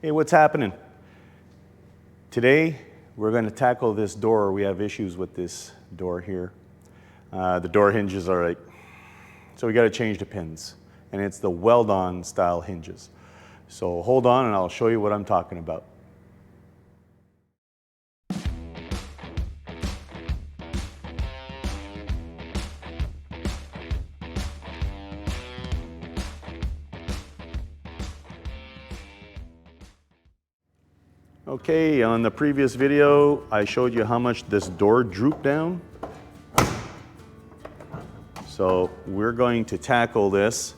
Hey, what's happening? Today, we're going to tackle this door. We have issues with this door here. The door hinges are like, so we got to change the pins. And it's the weld-on style hinges. So hold on and I'll show you what I'm talking about. Okay, on the previous video, I showed you how much this door drooped down. So we're going to tackle this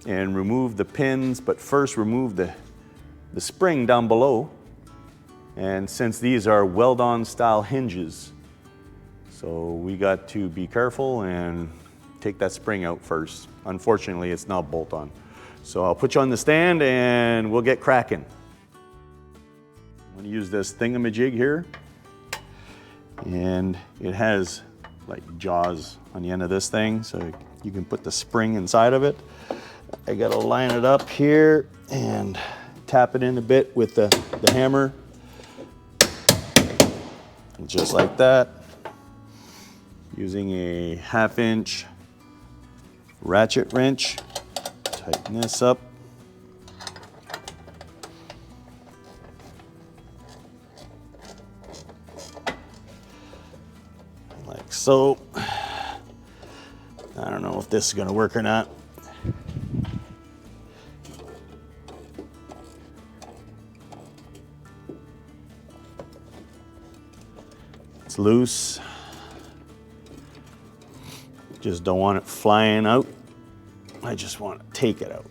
and remove the pins, but first remove the spring down below. And since these are weld-on style hinges, so we got to be careful and take that spring out first. Unfortunately, it's not bolt-on. So I'll put you on the stand and we'll get cracking. I'm going to use this thingamajig here, and it has like jaws on the end of this thing, so you can put the spring inside of it. I got to line it up here and tap it in a bit with the hammer, just like that, using a 1/2 inch ratchet wrench. Tighten this up. Like so. I don't know if this is going to work or not. It's loose. Just don't want it flying out. I just want to take it out.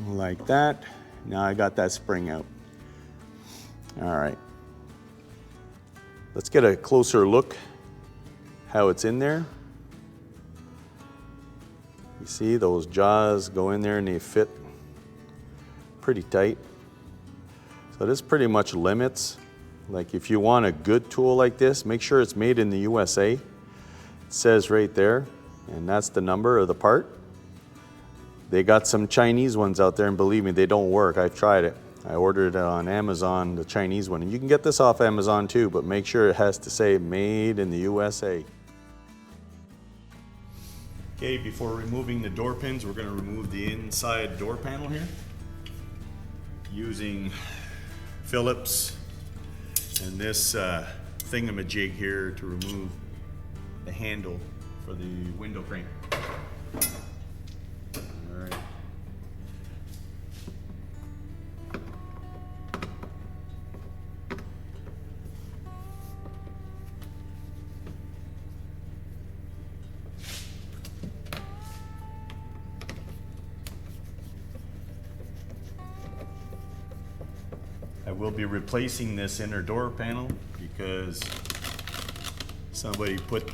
Like that. Now I got that spring out. All right. Let's get a closer look how it's in there. You see those jaws go in there and they fit pretty tight. So this pretty much limits. Like if you want a good tool like this, make sure it's made in the USA. It says right there, and that's the number of the part. They got some Chinese ones out there, and believe me, they don't work. I've tried it. I ordered it on Amazon, the Chinese one. And you can get this off Amazon too, but make sure it has to say made in the USA. Okay, before removing the door pins, we're going to remove the inside door panel here using Phillips and this thingamajig here to remove the handle for the window frame. I will be replacing this inner door panel because somebody put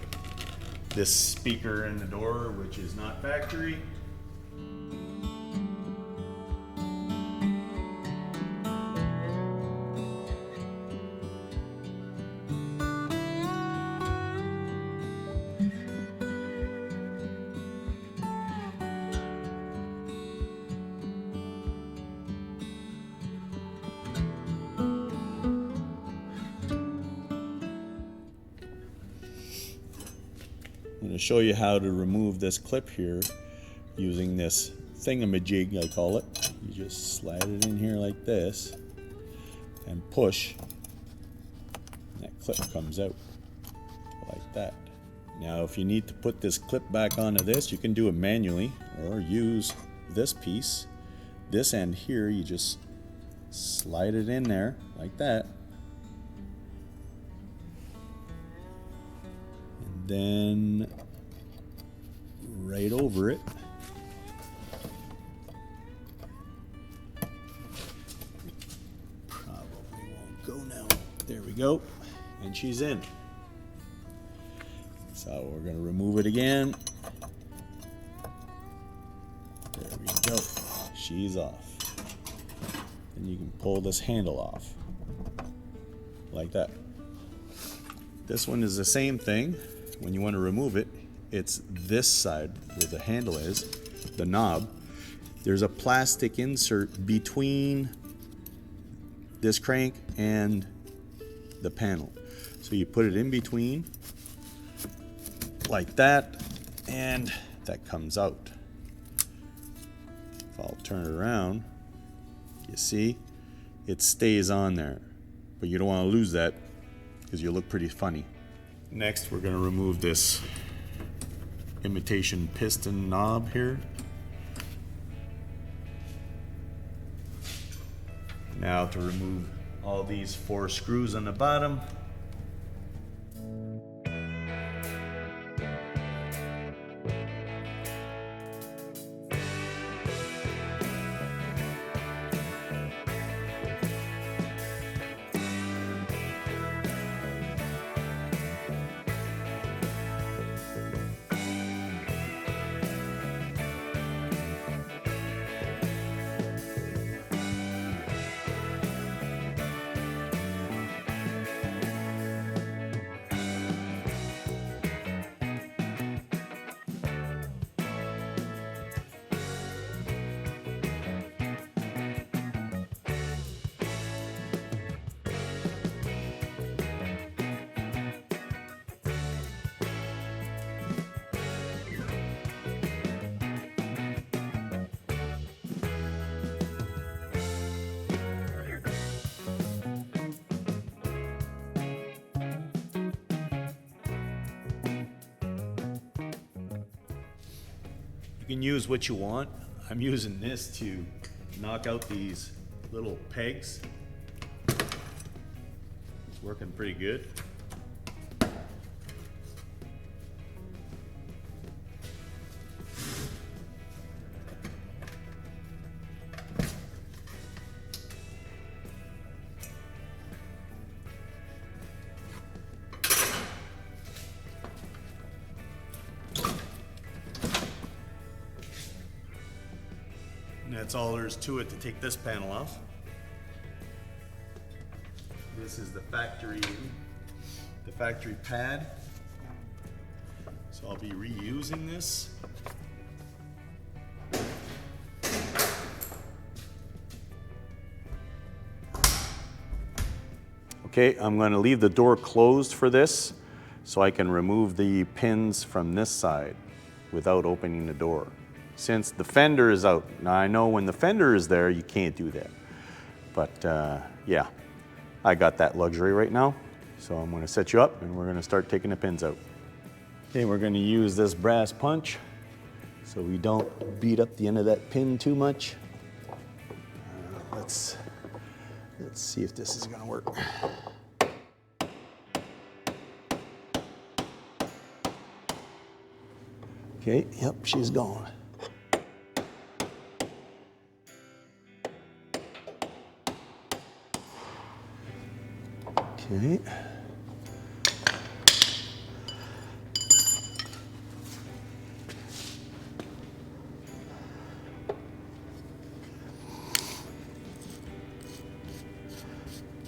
this speaker in the door, which is not factory. I'm going to show you how to remove this clip here using this thingamajig, I call it. You just slide it in here like this and push, and that clip comes out like that. Now if you need to put this clip back onto this, you can do it manually or use this piece. This end here, you just slide it in there like that. Then right over it, probably won't go now. There we go, and she's in. So we're going to remove it again. There we Nope, she's off. And you can pull this handle off like that. This one is the same thing. When you want to remove it, it's this side where the handle is, the knob. There's a plastic insert between this crank and the panel. So you put it in between like that, and that comes out. If I'll turn it around, you see, it stays on there. But you don't want to lose that because you look pretty funny. Next, we're going to remove this imitation piston knob here. Now to remove all these 4 screws on the bottom. You can use what you want. I'm using this to knock out these little pegs. It's working pretty good. And that's all there is to it to take this panel off. This is the factory pad. So I'll be reusing this. Okay, I'm going to leave the door closed for this so I can remove the pins from this side without opening the door. Since the fender is out. Now I know when the fender is there, you can't do that. But yeah, I got that luxury right now. So I'm going to set you up and we're going to start taking the pins out. Okay, we're going to use this brass punch so we don't beat up the end of that pin too much. Let's see if this is going to work. Okay, yep, she's gone. Okay.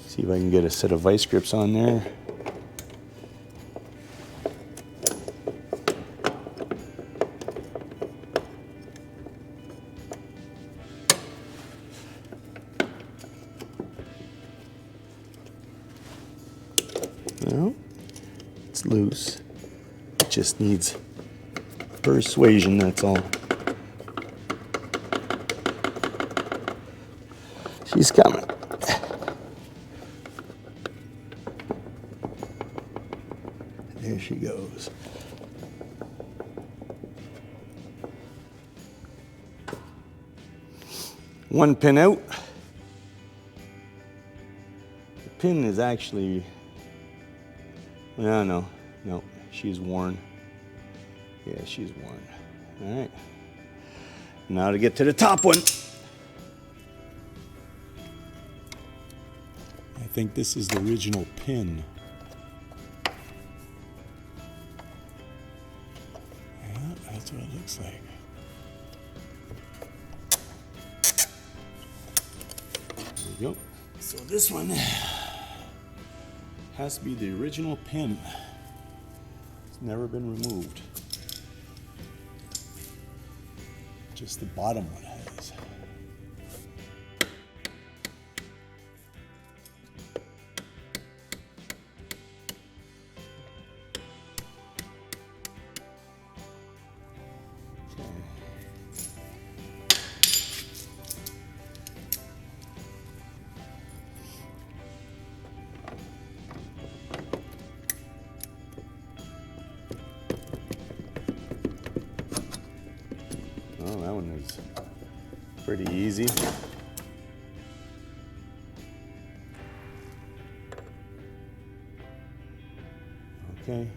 See if I can get a set of vice grips on there. No, it's loose. It just needs persuasion, that's all. She's coming. There she goes. One pin out. The pin is actually, no, she's worn. Yeah, she's worn. All right. Now to get to the top one. I think this is the original pin. Yeah, that's what it looks like. we go. So this one has to be the original pin. It's never been removed. Just the bottom one has. Oh, that one is pretty easy. Okay.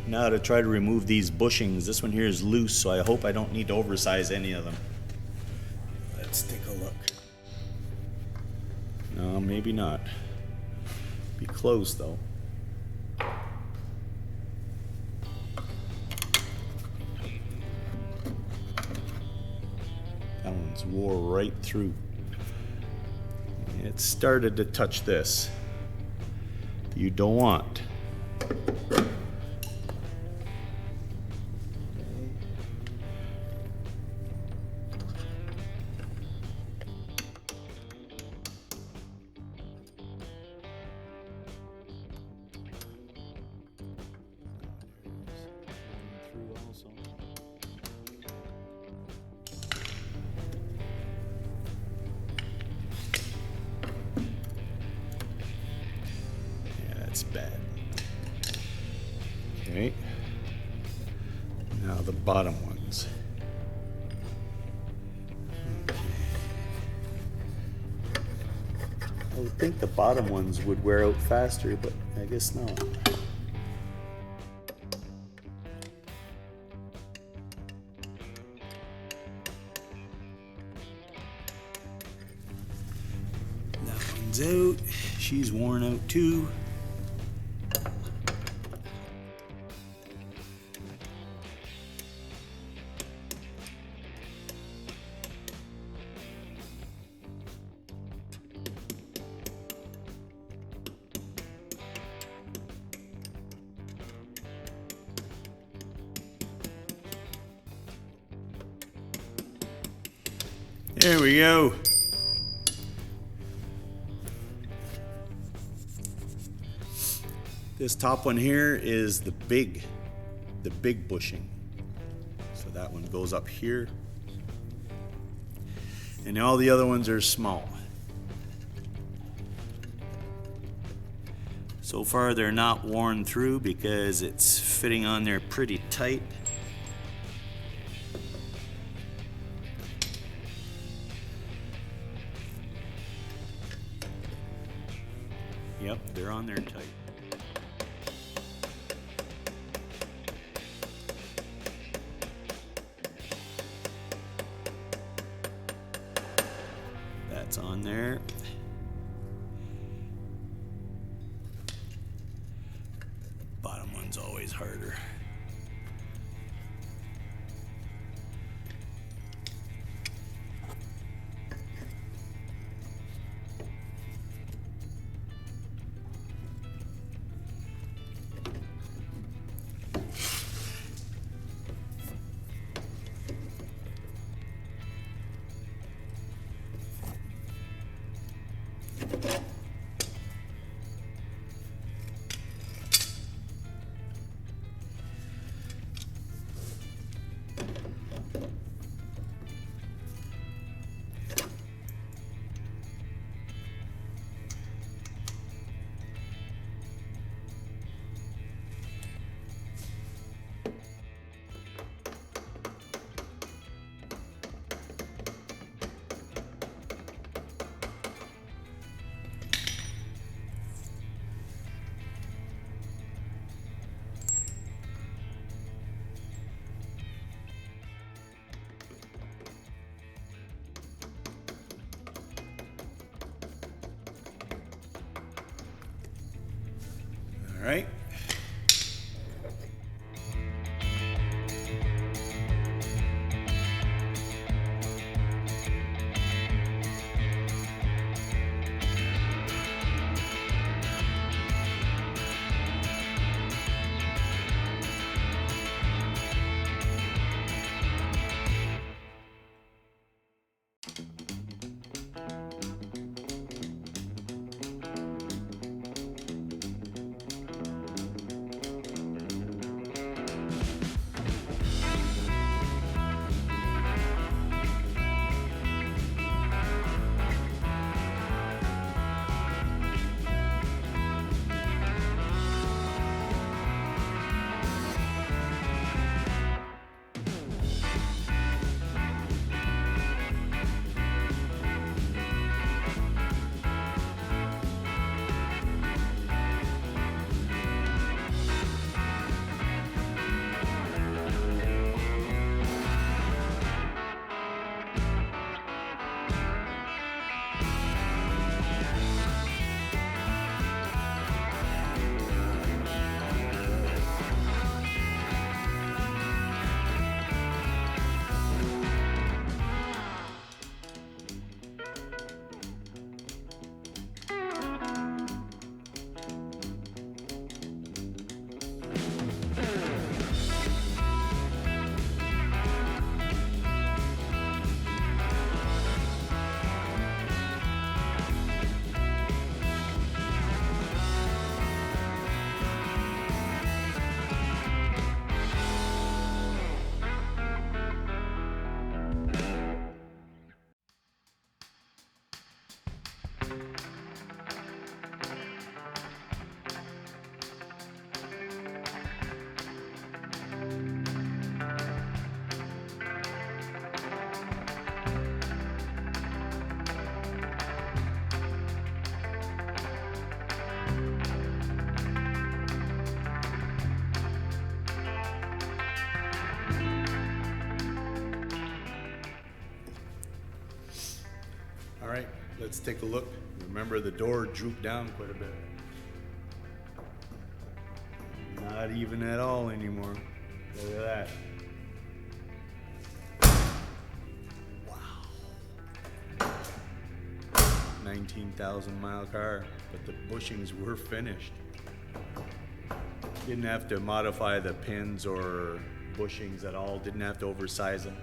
Now to try to remove these bushings. This one here is loose, so I hope I don't need to oversize any of them. Let's take a look. No, maybe not. Be close though. That one's wore right through. It started to touch this. You don't want. Bad. Okay. Now the bottom ones. Okay. I would think the bottom ones would wear out faster, but I guess not. That one's out. She's worn out too. There we go. This top one here is the big bushing. So that one goes up here. And all the other ones are small. So far they're not worn through because it's fitting on there pretty tight. Yep, they're on there tight. That's on there. Bottom one's always harder. All right. All right, let's take a look. Remember, the door drooped down quite a bit. Not even at all anymore. Look at that. Wow. 19,000 mile car, but the bushings were finished. Didn't have to modify the pins or bushings at all. Didn't have to oversize them.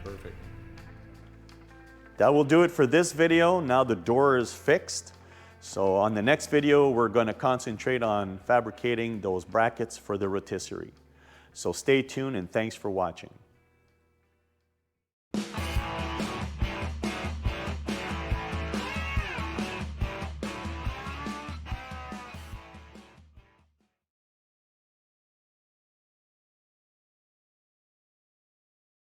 Perfect. That will do it for this video. Now the door is fixed. So on the next video, we're going to concentrate on fabricating those brackets for the rotisserie. So stay tuned and thanks for watching.